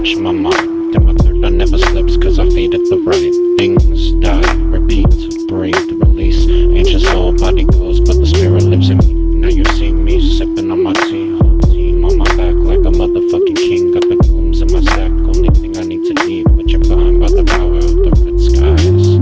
switch my mind. Then my third eye never slips, cause I feed it the right things. Die, repeat, breathe, release. Ancient soul, body goes, but the spirit lives in me. Now you see me sipping on my tea. Whole team on my back like a motherfucking king. Got the blooms in my sack, only thing I need to eat. But you're fine by the power of the red skies.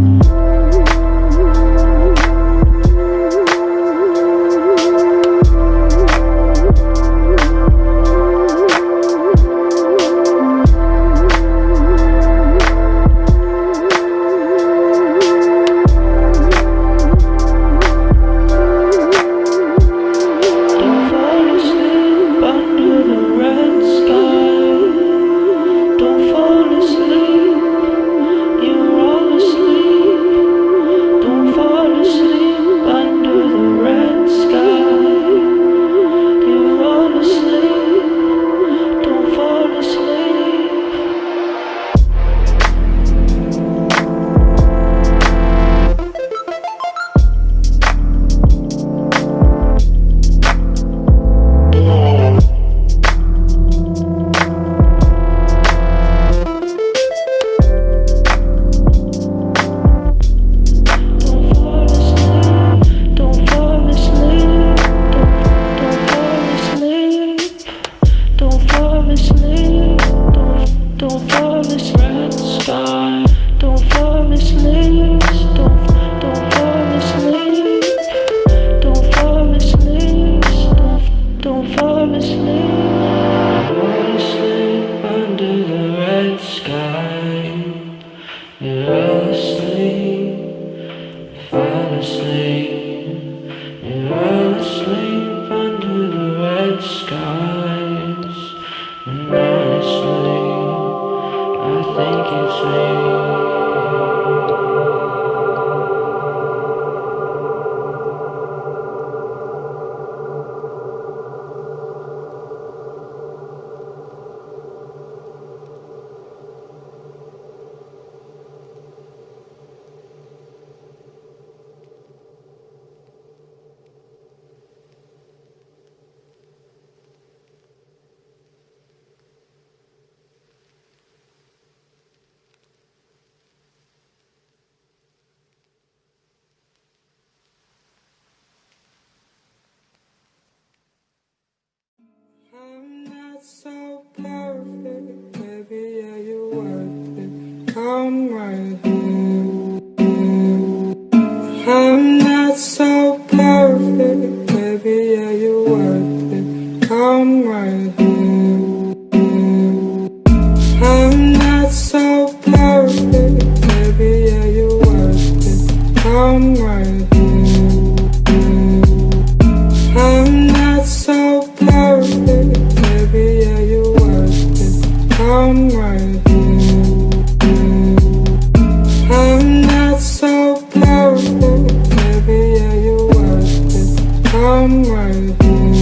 I'm not so perfect, baby, are you worth it? Come right here. I'm not so perfect, baby, are you worth it? Come right here. I'm not so perfect, baby, are you worth it? Come right here. I'm not so perfect, baby, are you worth it? Come right here. I'm not so perfect, baby, are you worth it? Come right here.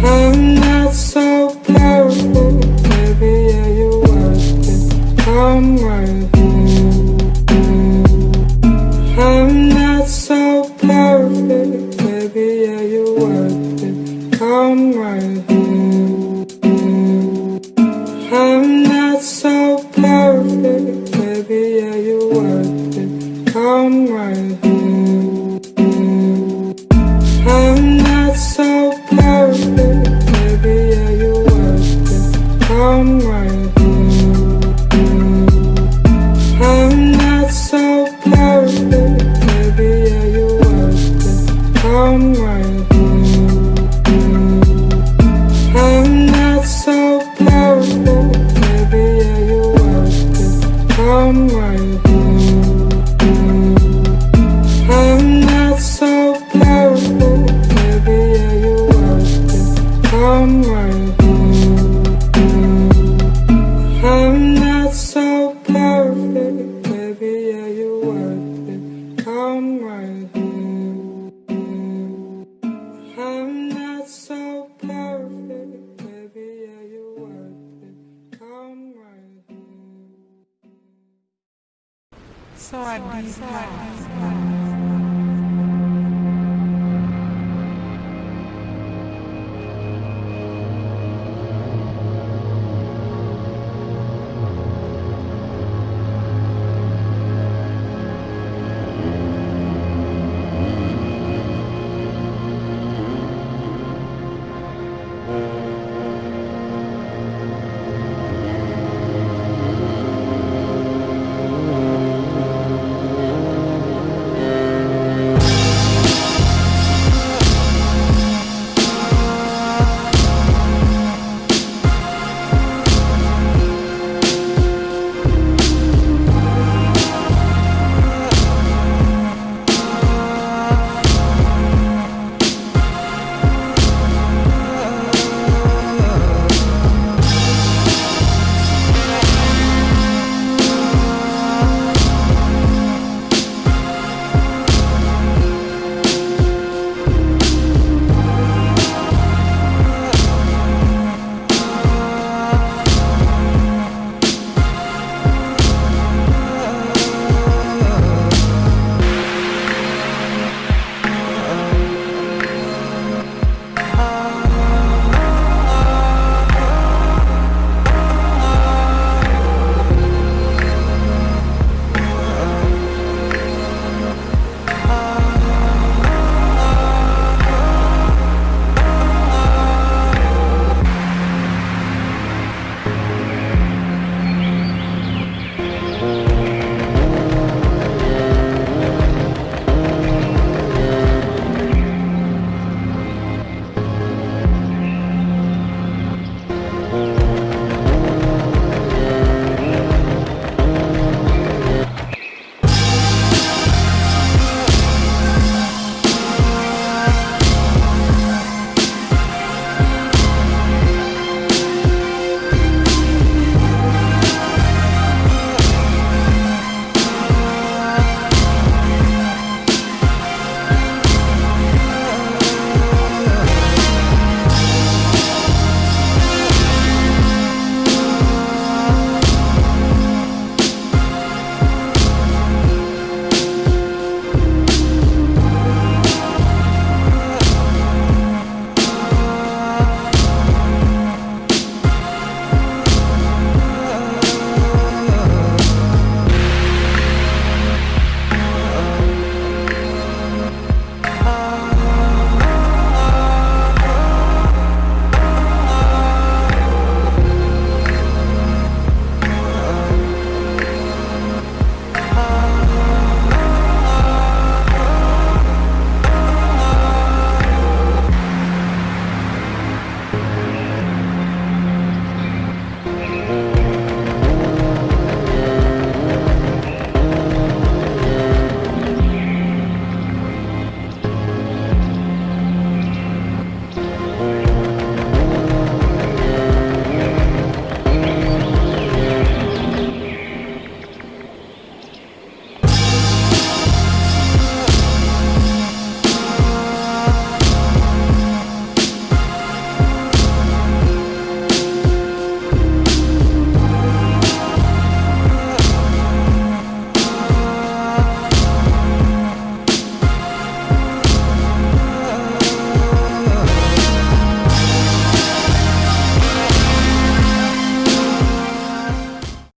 I'm not so perfect, baby, are you worth it? Come right here. I'm not so perfect, baby, are you worth it? Come right here. I'm not so perfect, baby, are you worth it? Come right here. I'm not so perfect, baby, are you worth it? Come right here. I'm not so perfect, baby, are you worth it? Come right here. I'm not so perfect, baby, are you worth it? Come right here. I'm not so perfect, baby, are you worth it? Come right here. I'm not so perfect, baby, are you worth it? Come right here. I'm not so perfect, baby, are you worth it? Come right here. สวัสดีค่ะ